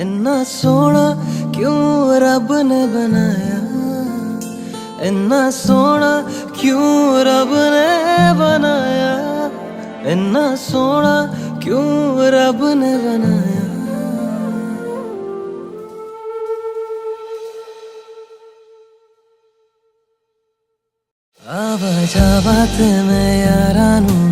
इन्ना सोहना क्यों रब ने बनाया, इन्ना सोहना क्यों रब ने बनाया, इन्ना सोहना क्यों रब ने बनाया। आवा जावा ते मैं यारा नू